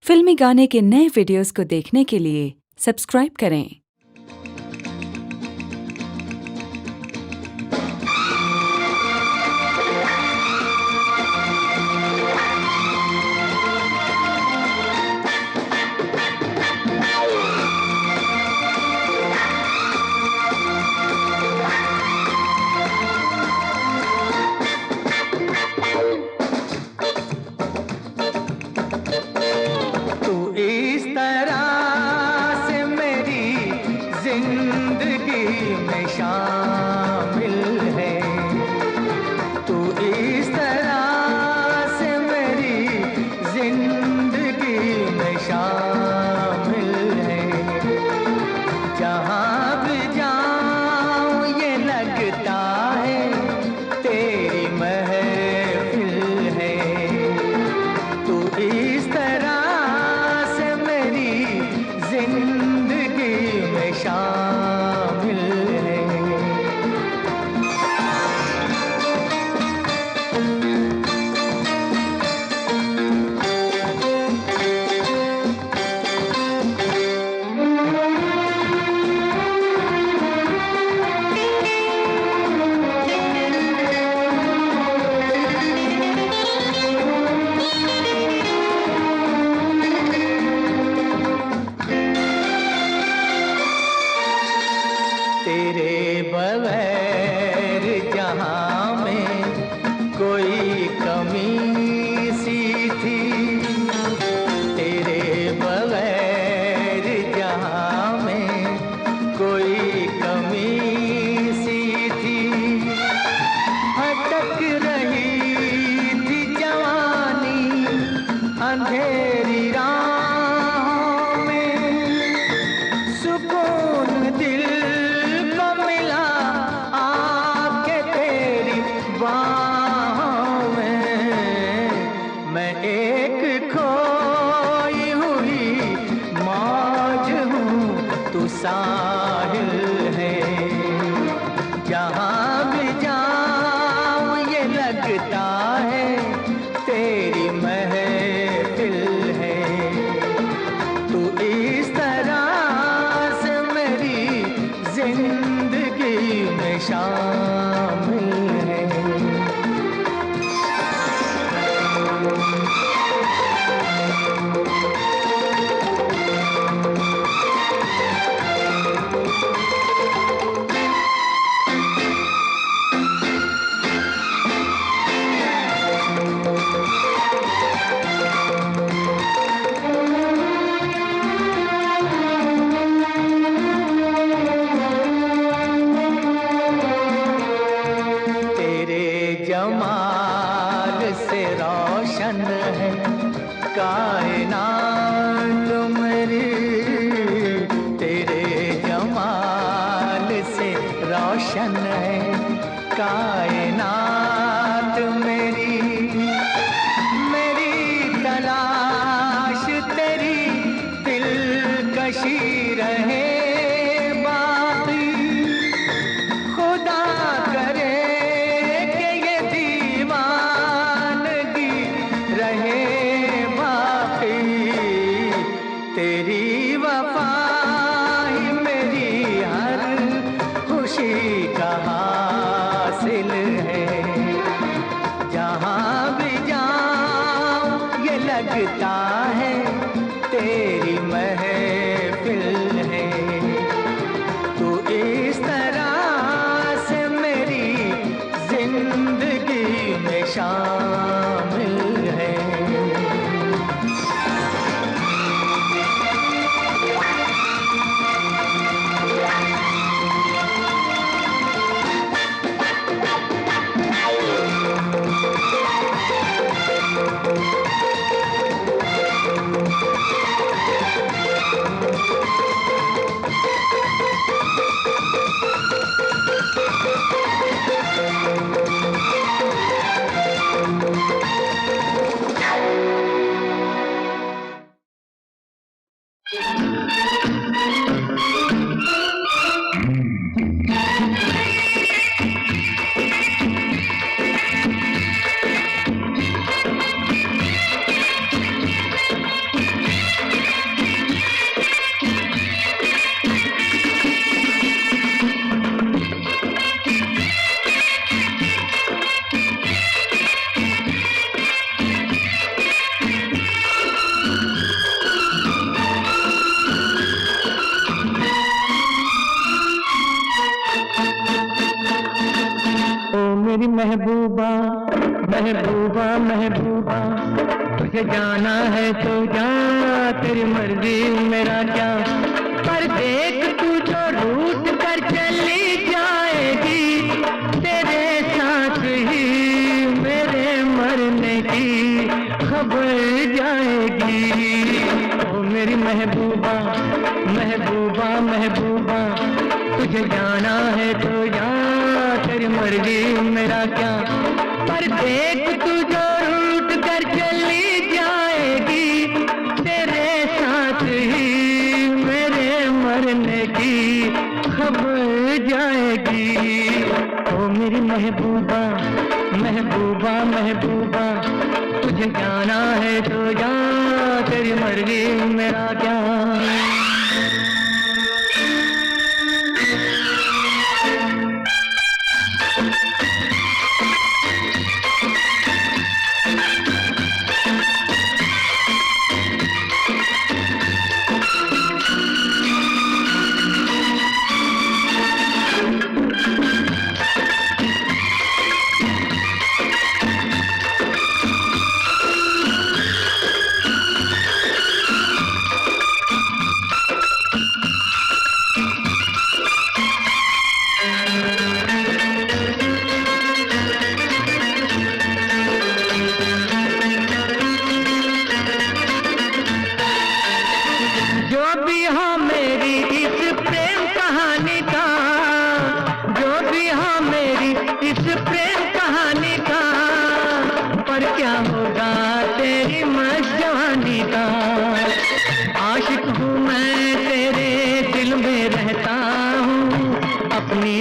फिल्मी गाने के नए वीडियोस को देखने के लिए सब्सक्राइब करें। तू इस तरह से मेरी जिंदगी में शामिल है। तू इस तरह से मेरी जिंदगी में शामिल है। जहाँ भी जाऊँ ये लगता है तेरी महफिल है। तू इस तरह से मेरी जिंदगी में शामिल है। तेरे बगैर जहाँ में कोई कमी सी थी। तेरे बगैर जहाँ में कोई कमी सी थी। भटक रही थी जवानी अंधेरी राहों में। सुकून दिल को मिला आके तेरी बाहों में। मैं एक खोई हुई मौज हूँ, तू साहिल है। जहाँ भी जाऊँ ये लगता है तेरी महफिल है। तू इस तरह से मेरी जिंदगी में शामिल है। तेरे जमाल से रोशन है कायनात मेरी। तेरे जमाल से रोशन है कायनात मेरी। मेरी तलाश तेरी दिलकशी रहे बाकी। खुदा करे कि ये दीवानगी रहे बाकी। तेरी वफा ही मेरी हर खुशी का हासिल है। जहाँ भी जाऊँ ये लगता है तेरी महफिल है। तू इस तरह से मेरी जिंदगी में शामिल है। महबूबा महबूबा महबूबा, तुझे जाना है तो जा, तेरी मर्जी मेरा क्या। पर देख तू जो रूठ कर चली जाएगी, तेरे साथ ही मेरे मरने की खबर जाएगी। ओ मेरी महबूबा महबूबा महबूबा, तुझे जाना है तो जा, तेरी मर्जी मेरा क्या। पर देख तू जो रूठ कर चली जाएगी, तेरे साथ ही मेरे मरने की खबर जाएगी। ओ मेरी महबूबा महबूबा महबूबा, तुझे जाना है तो जा, तेरी मर्जी मेरा क्या।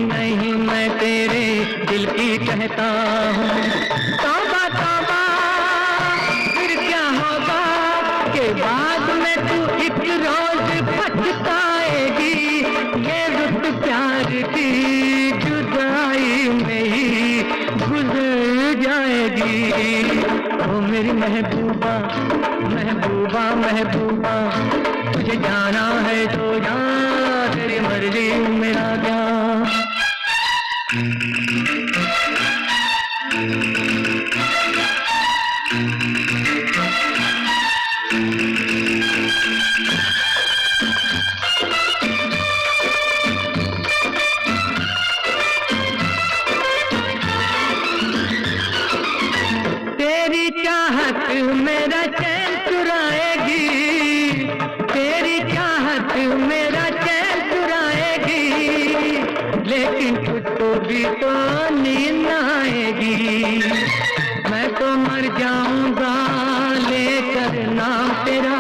नहीं मैं तेरे दिल की कहता हूँ। तौबा तौबा फिर क्या होगा कि बाद में तू एक रोज पछताएगी। ये रुत प्यार की जुदाई में ही गुजर जाएगी। ओ मेरी महबूबा महबूबा महबूबा, तुझे जाना है तो जा, तेरी मर्जी मेरा क्या। तेरी चाहत मेरा चैन चुराएगी, तेरी चाहत मेरा चैन चुराएगी, लेकिन तुझको भी तो नींद आएगी। मैं तो मर जाऊंगा लेकर नाम तेरा,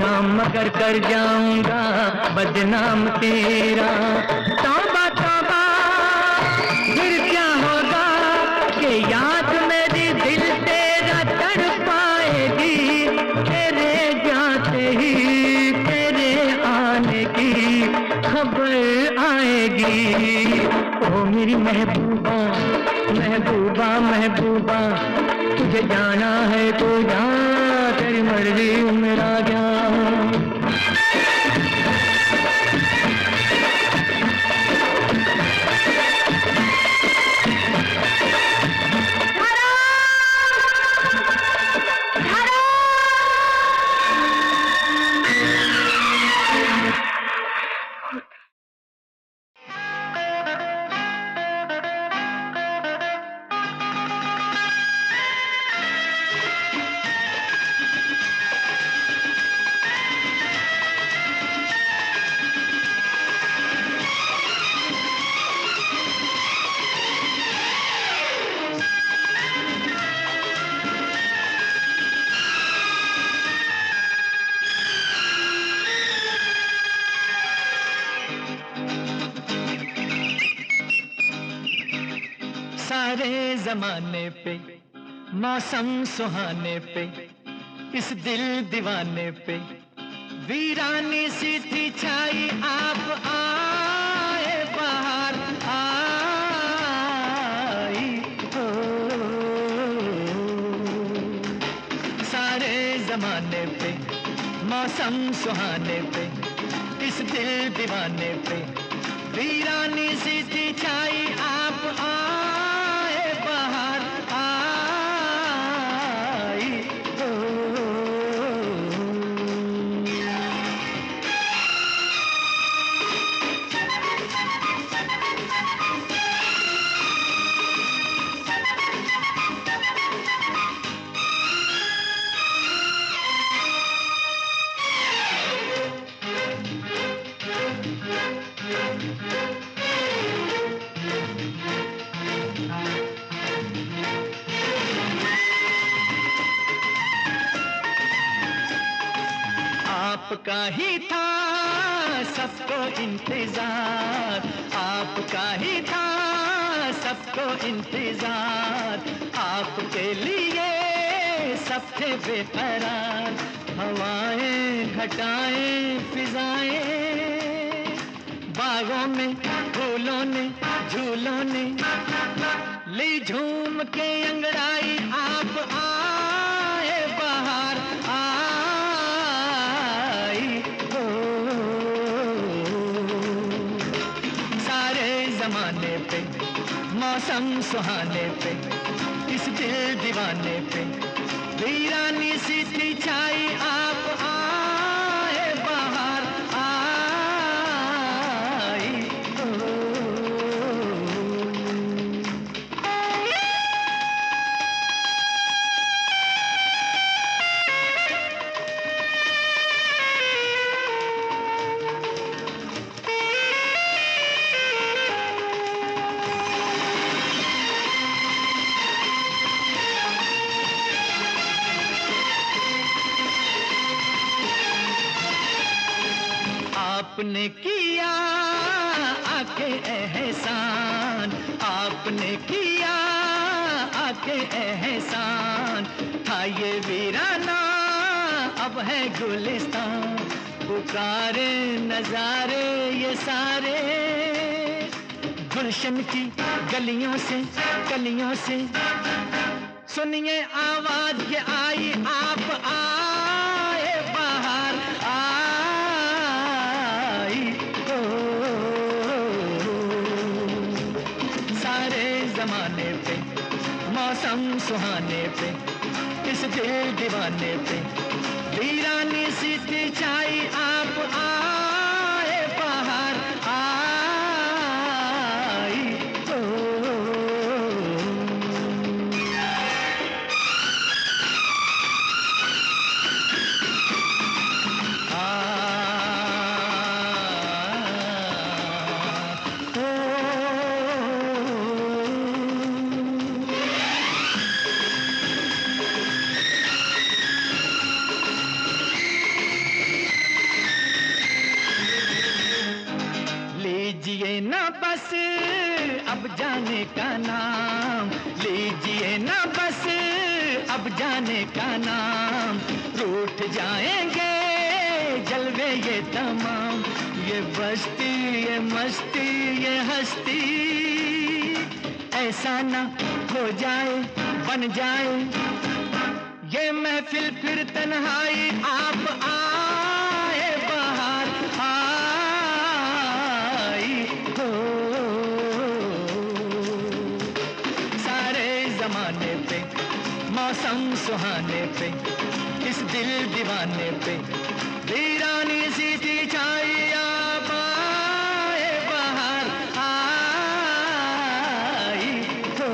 नाम मगर कर जाऊंगा बदनाम तेरा। तौबा तौबा फिर क्या होगा कि याद मेरी दिल तेरा तड़पाएगी। तेरे जाते ही तेरे आने की खबर आएगी। ओ मेरी महबूबा महबूबा महबूबा, तुझे जाना है तो जा, तेरी मर्जी मेरा क्या। सारे जमाने पे मौसम सुहाने पे, इस दिल दीवाने पे वीरानी सी थी छाई। आप आए बाहर आई हो। सारे जमाने पे मौसम सुहाने पे, इस दिल दीवाने पे वीरानी सी थी छाई। आप आए आपका ही था सबको इंतजार, आपका ही था सबको इंतजार, आपके लिए सब थे बेकरार। हवाएं घटाएं फिजाएं, बागों में फूलों ने झूलों ने ली झूम के अंगड़ाई। आप आए बाहर आई हो, सारे जमाने पे मौसम सुहाने पे, इस दिल दीवाने पे वीरानी सी थी छाई। आप आए बाहर आई हो। आपने किया आके एहसान, आपने किया आके एहसान, था ये वीराना अब है गुलिस्तान। पुकारे नजारे ये सारे गुलशन की गलियों से कलियों से, सुनिए आवाज ये आई। आप आए बाहर आई हो, सारे जमाने पे मौसम सुहाने पे, इस दिल दीवाने पे वीरानी सी थी छाई। आप आए बाहर आई हो। लीजिए ना बस अब जाने का नाम, लीजिए ना बस अब जाने का नाम, रूठ जाएंगे जलवे ये तमाम। ये बस्ती ये मस्ती ये हस्ती ऐसा ना हो जाए बन जाए ये महफिल फिर तन्हाई। आप आए बाहर आई हो, सारे जमाने पे मौसम सुहाने पे, इस दिल दीवाने पे वीरानी सी थी छाई। आप आए बाहर आई हो।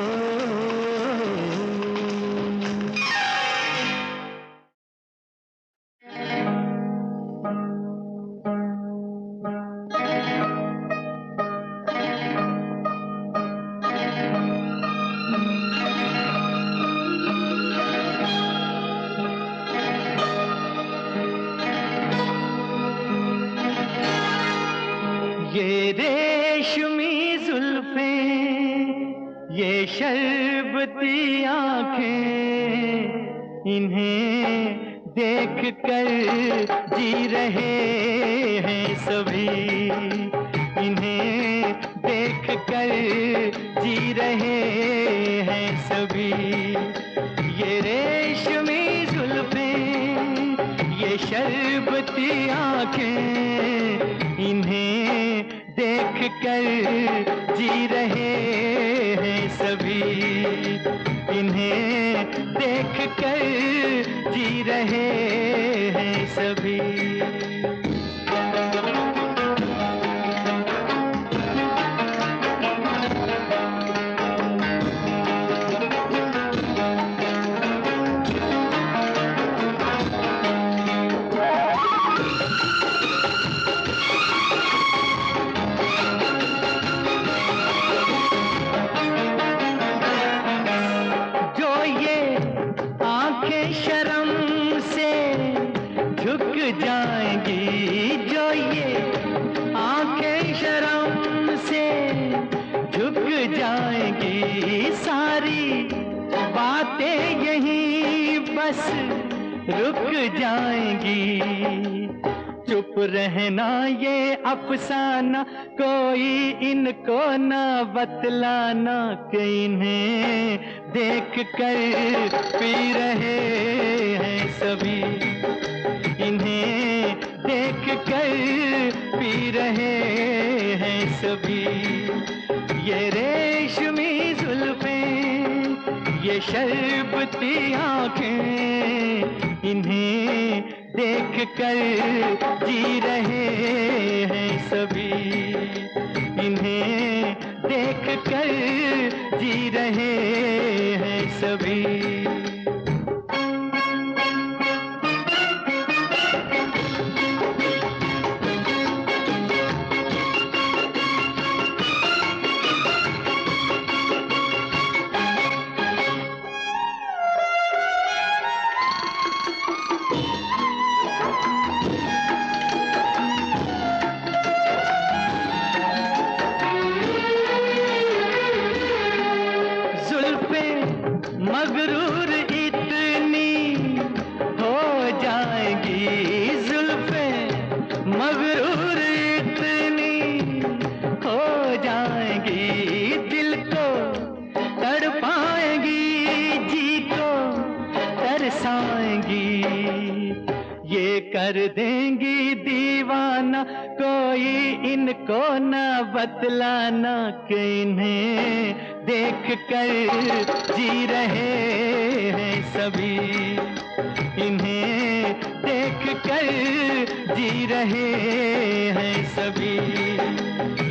ये रेशमी जुल्फें ये शर्बती आंखें, इन्हें देख कर जी रहे हैं सभी, इन्हें देख कर जी रहे हैं सभी। ये रेशमी जुल्फें ये शर्बती आंखें, इन्हें देख कर जी रहे हैं सभी, इन्हें देख कर जी रहे हैं सभी। जाएंगी जो ये आंखें शर्म से झुक जाएंगी, सारी बातें यहीं बस रुक जाएंगी। चुप रहना ये अफसाना, कोई इनको ना बतलाना कि इन्हें देख कर पी रहे हैं सभी, इन्हें देख कर पी रहे हैं सभी। ये रेशमी जुल्फें, ये शरबती आंखें, इन्हें देख कर जी रहे हैं सभी, इन्हें देख कर जी रहे हैं सभी। मगरूर इतनी हो जाएगी, जुल्फें मगरूर इतनी हो जाएंगी, दिल को तड़पाएंगी, जी को तरसाएंगी। ये कर देंगी दीवाना, कोई इनको न बतलाना कि इन्हें देख कर जी रहे हैं सभी, इन्हें देख कर जी रहे हैं सभी।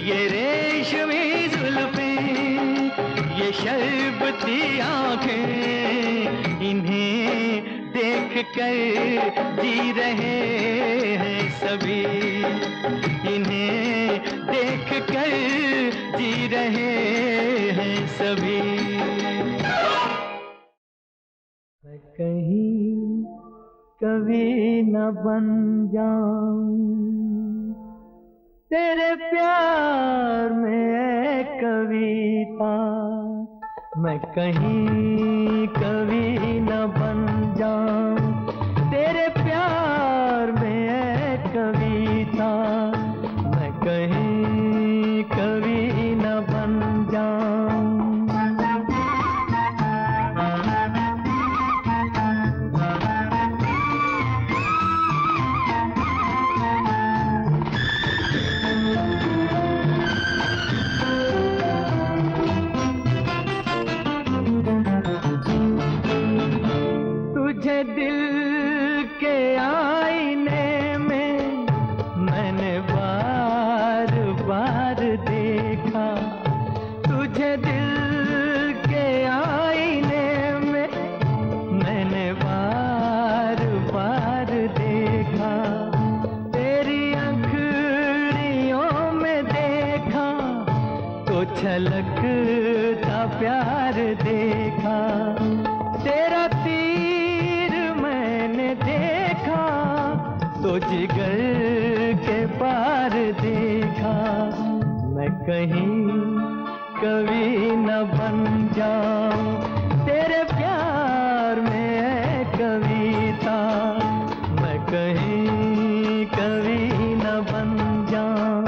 ये रेशमी जुल्फें, ये शरबती आंखें, इन्हें देख कर जी रहे हैं सभी, इन्हें देख कर जी रहे हैं सभी। मैं कहीं कभी न बन जाऊं तेरे प्यार में कविता, मैं कहीं कभी न बन जाऊं तेरे प्यार में कविता, मैं कहीं कभी न बन जाऊं। तुझे दिल के आईने में मैंने बार बार देखा, तुझे दिल के आईने में मैंने बार बार देखा, तेरी अंखड़ियों में देखा तो छलकता प्यार देखा, तेरा तीर मैंने देखा तो जिगर के पार देखा। मैं कहीं कभी न बन जाऊं तेरे प्यार में कविता, मैं कहीं कभी न बन जाऊं।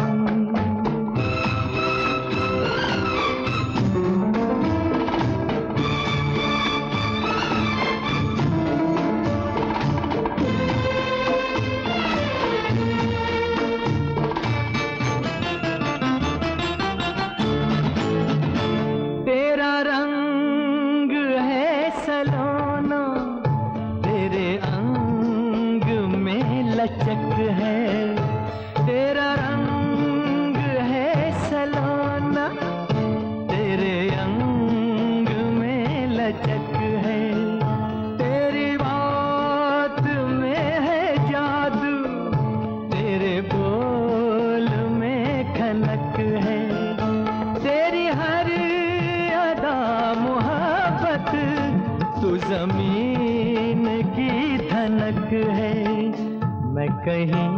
लचक है तेरा रंग है सलोना, तेरे अंग में लचक है, तेरी बात में है जादू, तेरे बोल में खनक है, तेरी हर अदा मोहब्बत तू जमीन की धनक है। मैं कहीं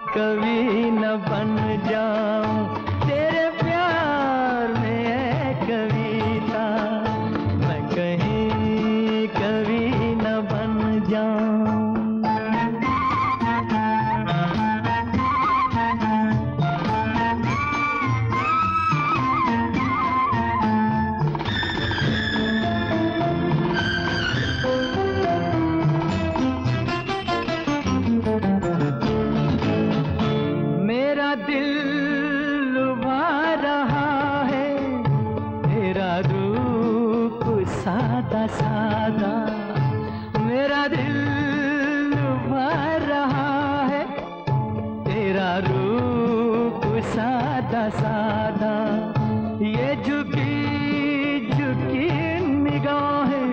कभी न बन जाऊं तेरे प्यार में है कविता, मैं कहीं कभी न बन जाऊं। मेरा दिल लुभा रहा है तेरा रूप सादा सादा, मेरा दिल लुभा रहा है तेरा रूप सादा सादा। ये झुकी झुकी निगाहें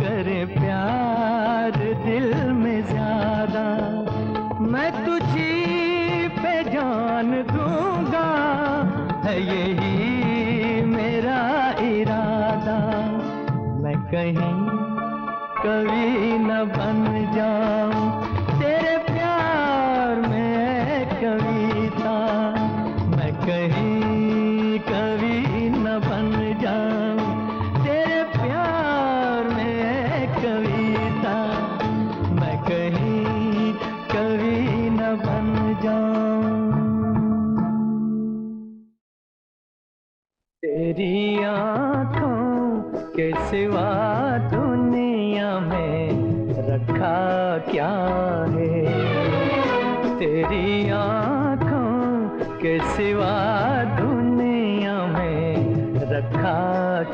करे प्यार दिल में ज्यादा, मैं तुझी पे जान दूंगा है यही मेरा इरादा, मैं कहीं कभी न बन जाऊं तेरे प्यार में है कविता, मैं कहीं कभी न बन जाऊं तेरे प्यार में है कविता, मैं कहीं कभी न बन जाऊं। तेरी आँखों के सिवा दुनिया में रखा क्या है, तेरी आँखों के सिवा दुनिया में रखा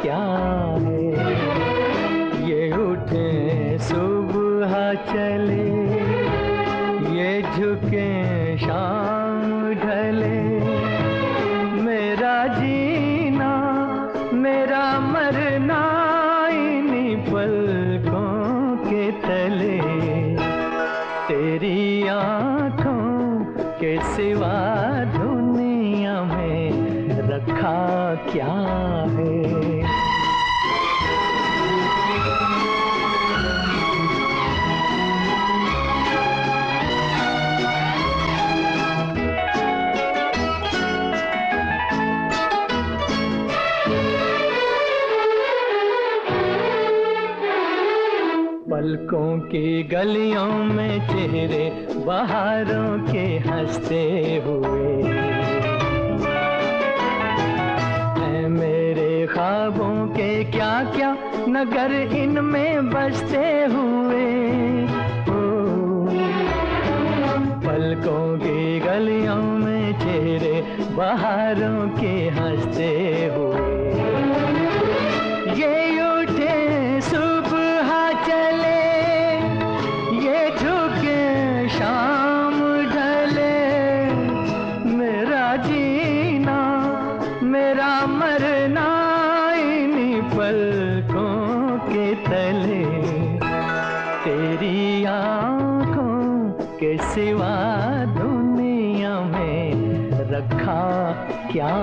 क्या है। ये उठे सुबह चले, ये झुके शाम ढले, मेरा जीना मेरा मरना इन्हीं पलकों के तले, तेरी आँखों के सिवा दुनिया में रखा क्या है। पलकों की गलियों में चेहरे बहारों के हंसते हुए, ऐ मेरे ख्वाबों के क्या क्या नगर इनमें बसते हुए। पलकों की गलियों में चेहरे बहारों के हंसते हुए, ये उठे सुबह चले, ये झुके शाम ढले, मेरा जीना मेरा मरना इन्हीं पलकों के तले, तेरी आँखों के सिवा दुनिया में रखा क्या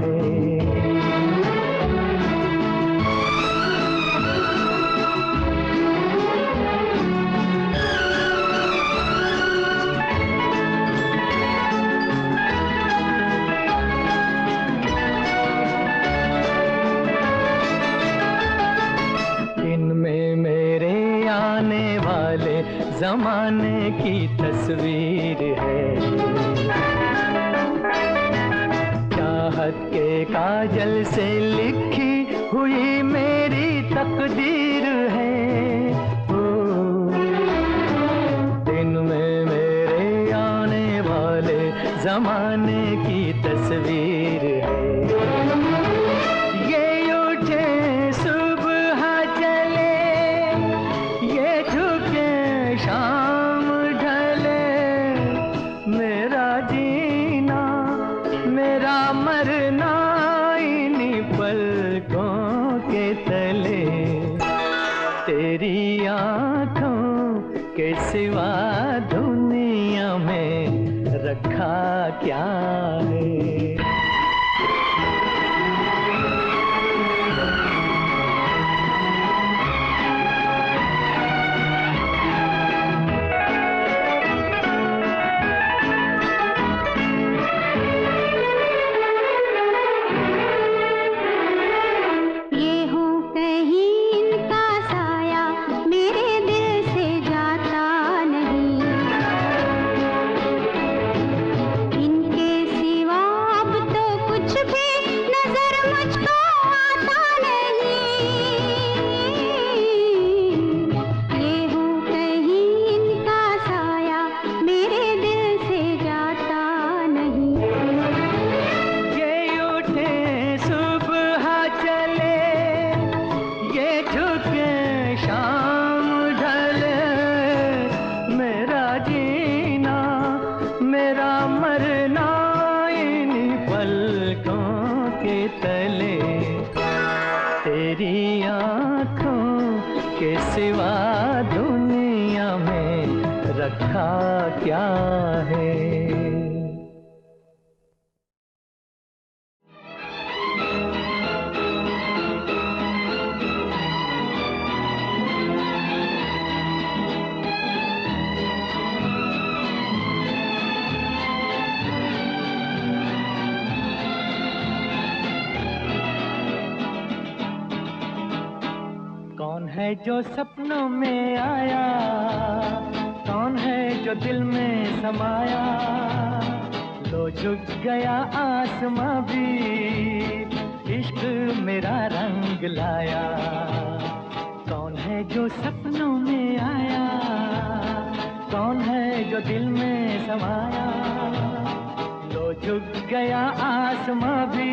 है। जमाने की तस्वीर है, चाहत के काजल से लिखी हुई मेरी तकदीर है। दिन में मेरे आने वाले जमाने की तस्वीर है, ये उठे सुबह चले, ये झुके शाम ढले, मेरा जीना मेरा मरना इन्हीं पलकों के तले, तेरी आँखों के सिवा दुनिया में रखा क्या है। है जो सपनों में आया, कौन है जो दिल में समाया, लो झुक गया आसमां भी, इश्क मेरा रंग लाया। कौन है जो सपनों में आया, कौन है जो दिल में समाया, लो झुक गया आसमां भी,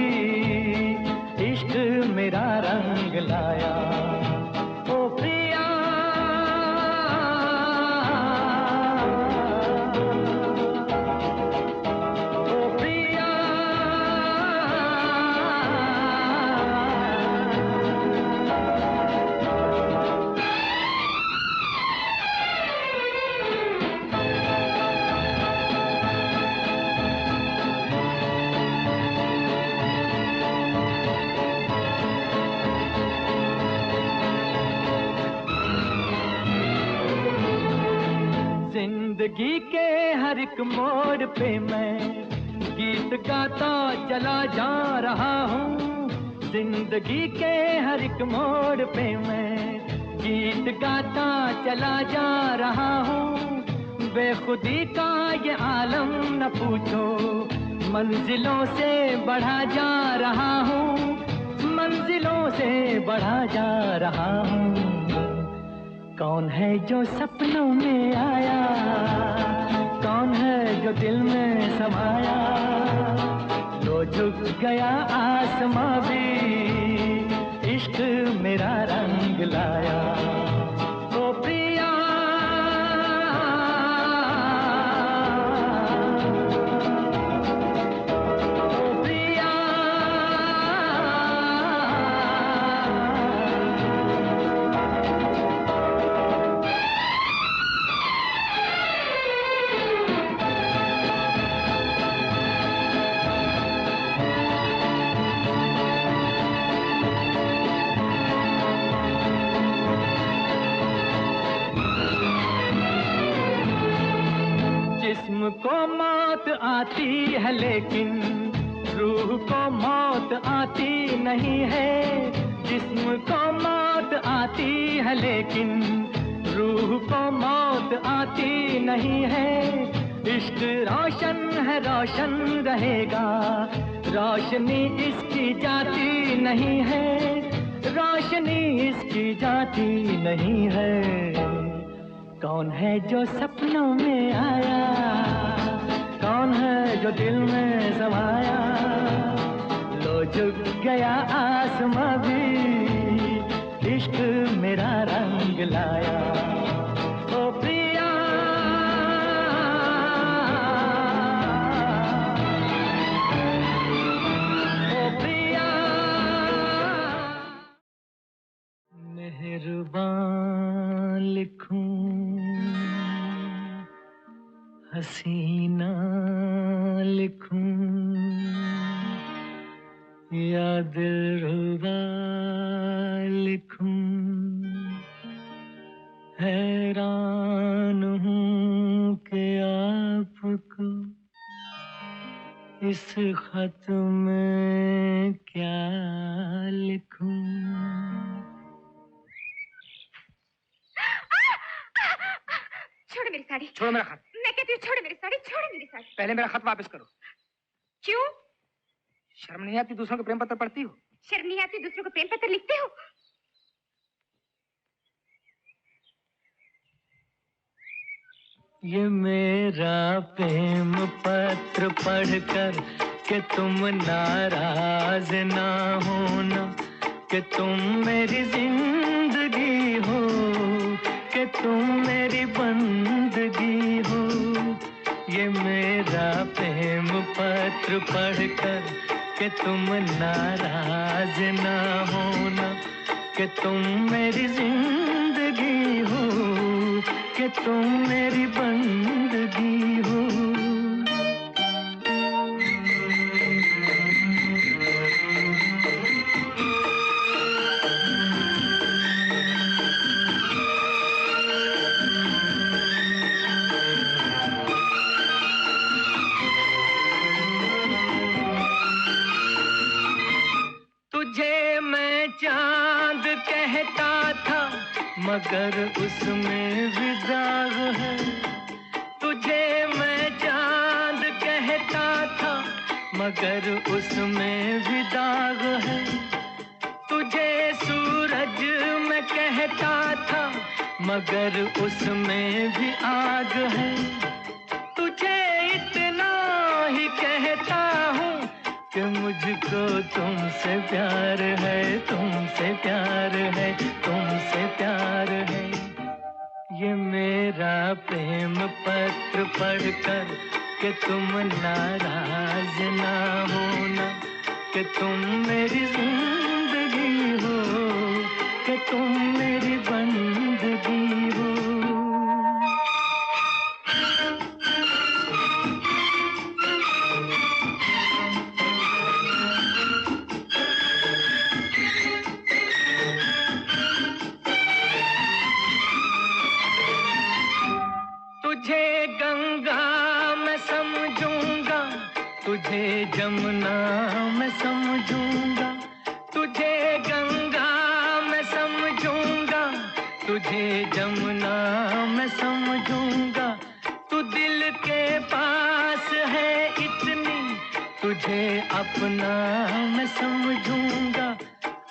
इश्क मेरा रंग लाया। ओ प्रिया ओ प्रिया जिंदगी के हर एक मोड़ पे मैं गीत गाता चला जा रहा हूँ। जिंदगी के हर एक मोड़ पे मैं गीत गाता चला जा रहा हूँ। बेखुदी का ये आलम न पूछो, मंजिलों से बढ़ा जा रहा हूँ, मंजिलों से बढ़ा जा रहा हूँ। कौन है जो सपनों में आया, कौन है जो दिल में समाया, लो झुक गया आसमां भी, इश्क मेरा रंग लाया। ओ प्रिया ओ प्रिया जिस्म को मौत आती है लेकिन रूह को मौत आती नहीं है। जिस्म को मौत आती है लेकिन रूह को मौत आती नहीं है। इश्क रोशन है रोशन रहेगा, रोशनी इसकी जाती नहीं है, रोशनी इसकी जाती नहीं है। कौन है जो सपनों में आया, कौन है जो दिल में समाया, लो झुक गया आसमां भी, इश्क मेरा रंग लाया। ओ प्रिया ओ प्रिया मेहरबान लिखूं हसीना लिखूं या दिलरुबा लिखूं, हैरान हूँ कि आपको इस खत में क्या लिखूं। छोड़ो मेरी साड़ी। छोड़ो मेरा खत। मैं कहती हूँ छोड़ो मेरी साड़ी, छोड़ो मेरी साड़ी। पहले मेरा खत वापस करो। क्यों? शर्म नहीं आती दूसरों के प्रेम पत्र पढ़ती हो? शर्म नहीं आती दूसरों को प्रेम पत्र लिखते हो? ये मेरा प्रेम पत्र पढ़कर कि तुम नाराज ना होना, कि तुम मेरी जिंदगी हो, कि तुम मेरी बंदगी हो। ये मेरा प्रेम पत्र पढ़कर कि तुम नाराज ना होना, कि तुम मेरी जिंदगी हो, कि तुम मेरी बंदगी हो। तुझे मैं चांद कहता था मगर उसमें भी दाग है। तुझे मैं चांद कहता था मगर उसमें भी दाग है। तुझे सूरज मैं कहता था मगर उसमें भी आग है। तुझे इतना ही कहता हूँ कि मुझको तुमसे प्यार है, तुमसे प्यार है, तुमसे प्यार है। ये मेरा प्रेम पत्र पढ़कर कि तुम नाराज ना होना, कि तुम मेरी जिंदगी हो, कि तुम मेरी बंदगी हो। तुझे गंगा मैं समझूंगा, तुझे जमुना मैं समझूंगा। तुझे गंगा मैं समझूंगा, तुझे जमुना मैं समझूंगा। तू दिल के पास है इतनी, तुझे अपना मैं समझूंगा।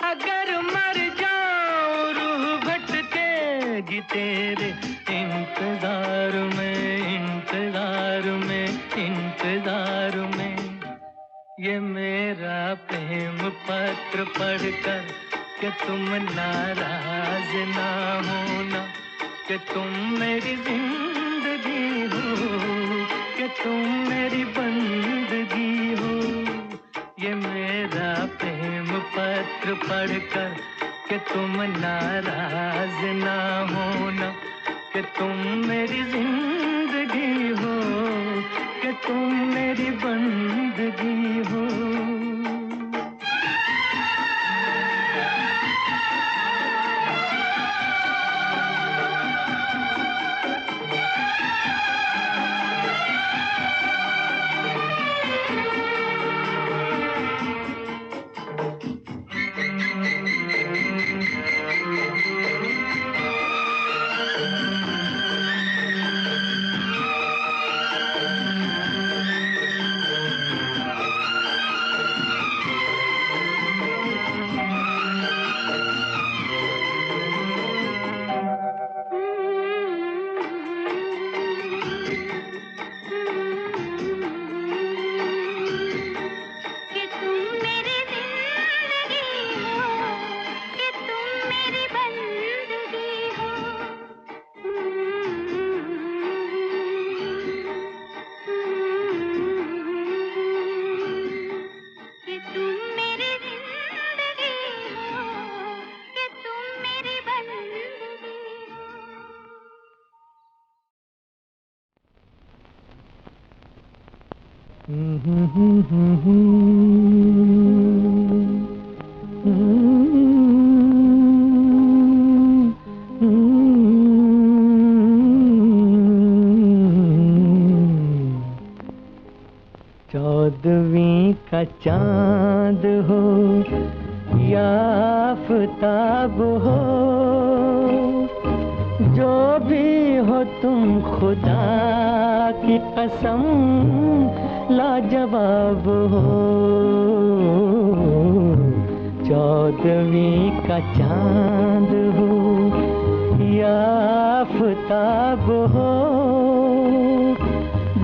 अगर मर जाऊं रूह भटकेगी तेरे इंतजार में, इंतजार में, इंतजार में। ये मेरा प्रेम पत्र पढ़कर कि तुम नाराज ना होना, कि तुम मेरी जिंदगी हो, कि तुम मेरी बंदगी हो। ये मेरा प्रेम पत्र पढ़कर कि तुम नाराज ना होना, कि तुम मेरी जिंदगी हो, कि तुम मेरी बंदगी हो। चौदहवीं का चांद हो या आफताब हो, जो भी हो तुम खुदा की कसम लाजवाब हो। चौदहवीं का चांद हो या आफताब हो,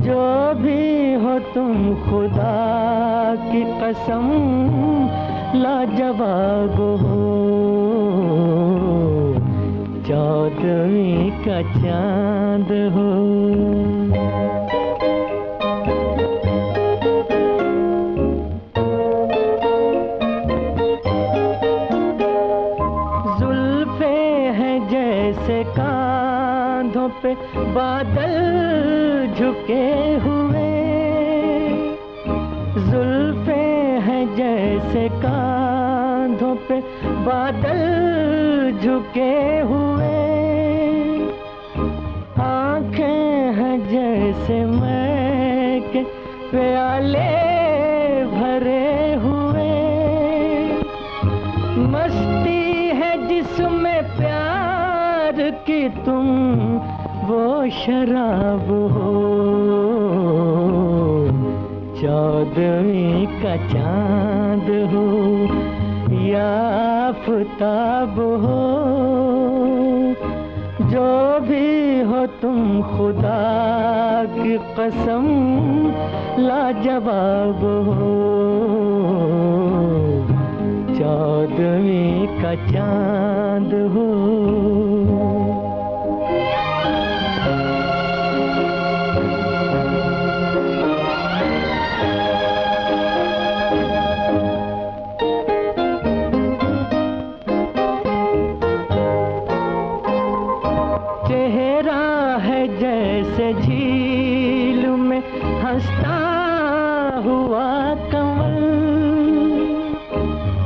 जो भी हो तुम खुदा की कसम लाजवाब हो। चौदहवीं का चांद हो। जुल्फे हैं जैसे कांधों पे बादल झुके हुए, जुल्फे हैं जैसे कांधों पे बादल झुके हुए। आंखें हैं जैसे मैं के प्याले भरे हुए, मस्ती है जिसमें प्यार शराब हो, चौदहवीं का चांद हो या आफताब हो, जो भी हो तुम खुदा की कसम लाजवाब हो, चौदहवीं का चांद हो। जैसे झील में हंसता हुआ कमल,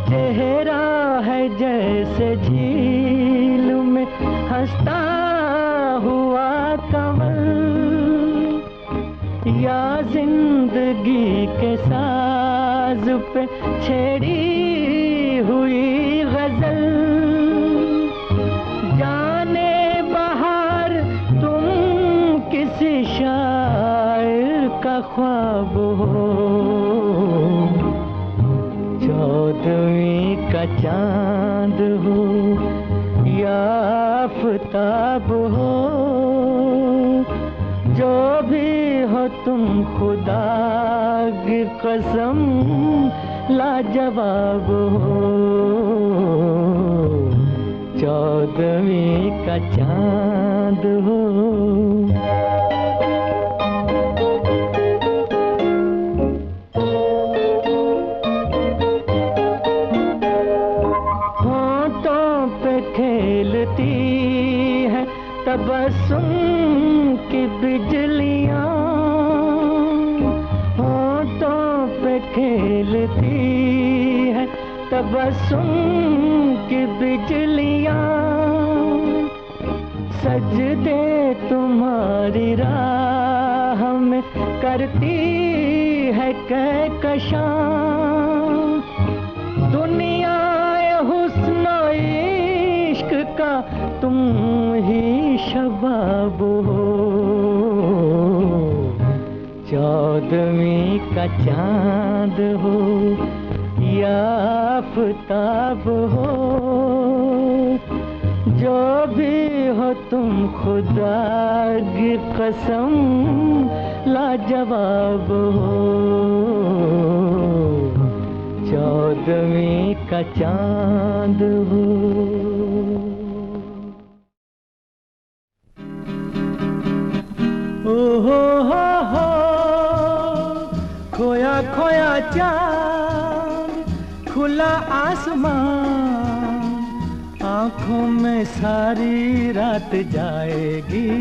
चेहरा है जैसे झील में हंसता हुआ कमल, या जिंदगी के साज पे छेड़ी हुई गजल, जाने बहार तुम किसी शायर का ख्वाब हो, चौदहवीं का चांद हो या आफताब हो, जो भी हो तुम खुदा की कसम लाजवाब हो, चौदहवीं का चांद हो। होंठों पे खेलती है तबस्सुम की बिजलियां, होंठों पे खेलती है तबस्सुम की बिजलियां, सजदे तुम्हारी राह में करती है कहकशां, दुनिया हुस्न इश्क का तुम ही शबाब हो, चौदहवीं का चांद हो या आफताब हो, जो भी हो तुम खुदा की कसम लाजवाब हो, चौदहवीं का चांद हो। ओ हो खोया खोया चांद, खुला आसमान, आँखों में सारी रात जाएगी,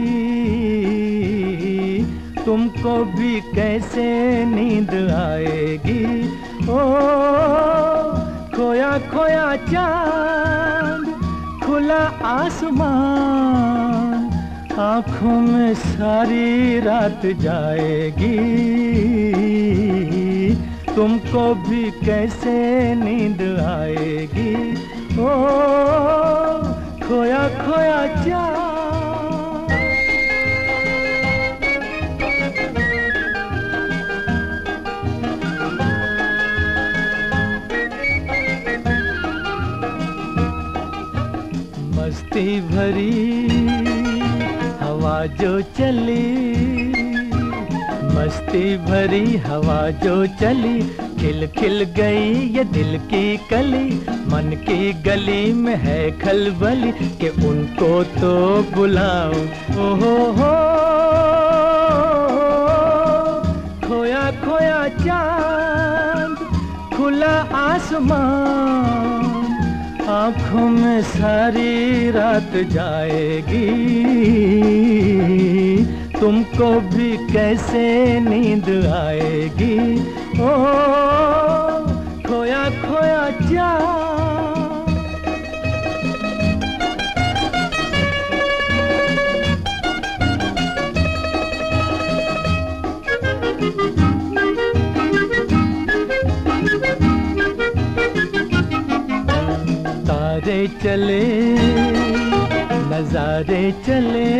तुमको भी कैसे नींद आएगी। ओ खोया खोया चांद, खुला आसमान, आँखों में सारी रात जाएगी, तुमको भी कैसे नींद आएगी। ओ खोया खोया चांद। मस्ती भरी हवा जो चली, मस्ती भरी हवा जो चली, खिल खिल गई ये दिल की कली, मन की गली में है खलबली कि उनको तो बुलाओ। ओहो हो खोया खोया चांद, खुला आसमान, आँखों में सारी रात जाएगी, तुमको भी कैसे नींद आएगी। ओ खोया खोया चांद। तारे चले नजारे चले,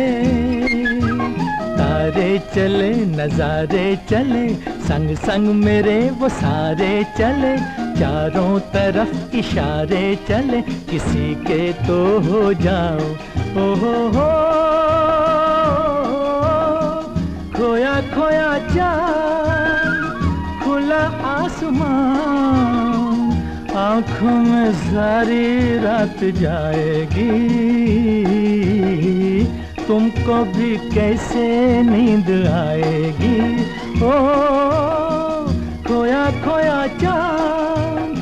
तारे चले, नजारे चले, संग संग मेरे वो सारे चले, चारों तरफ इशारे चले, किसी के तो हो जाओ। ओ हो, खोया खोया चाँद, खुला आसमान, आँखों में सारी रात जाएगी, तुमको भी कैसे नींद आएगी। ओ खोया खोया चाँद,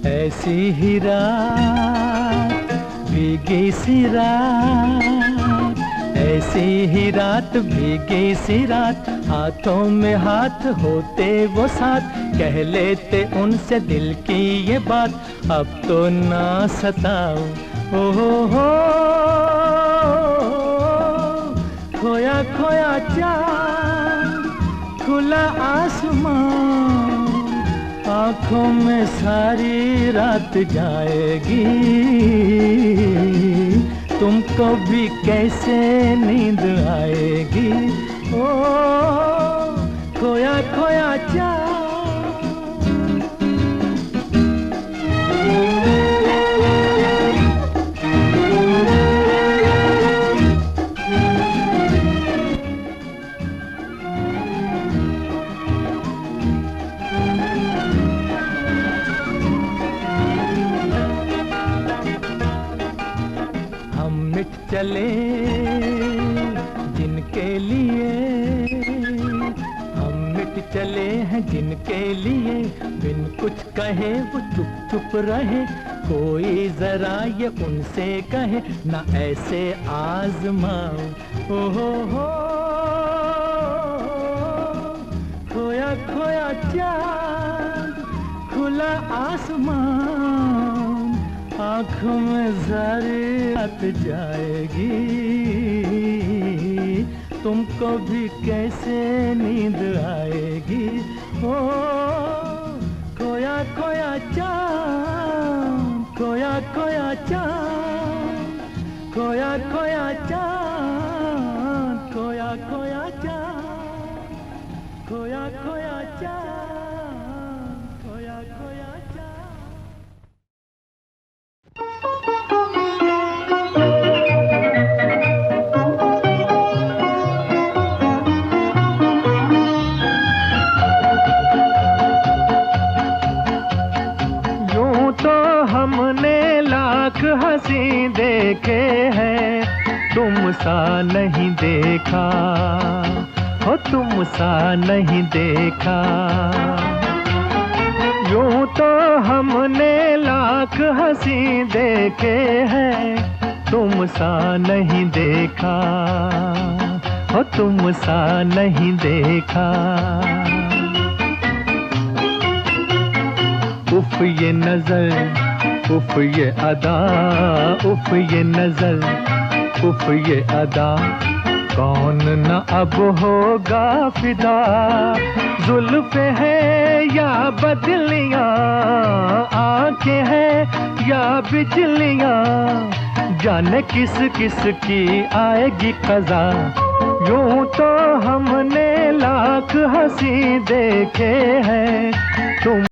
ऐसी ही रात, भीगी सी रात, ऐसी ही रात, भीगी सी रात, हाथों में हाथ होते वो साथ, कह लेते उनसे दिल की ये बात, अब तो ना सताओ। ओ हो, खोया खोया चाँद, खुला आसमान, आँखों में सारी रात जाएगी, तुमको भी कैसे नींद आएगी। ओ खोया खोया चाँद। चले जिनके लिए, हम मिट चले हैं जिनके लिए, बिन कुछ कहे वो चुप चुप रहे, कोई जरा ये उनसे कहे ना ऐसे आजमाओ। ओ हो, खोया खोया चाँद, खुला आसमान, आँखों में सारी रात जाएगी, तुमको भी कैसे नींद आएगी। ओ खोया खोया चाँद, खोया खोया चाँद, खोया खोया चाँद, खोया खोया चाँद, खोया खोया चाँद, खोया खोया चाँद। हंसी देखे हैं, तुम सा नहीं देखा, हो तुम सा नहीं देखा। यूं तो हमने लाख हंसी देखे हैं, तुम सा नहीं देखा, हो तुम सा नहीं देखा। उफ ये नजर, उफ ये अदा, उफ ये नजर, उफ ये अदा, कौन न अब होगा फिदा। जुल्फ़े है या बदलियां, आंखें हैं या बिजलियां, जाने किस किस की आएगी क़ज़ा। यूं तो हमने लाख हंसी देखे हैं, तुम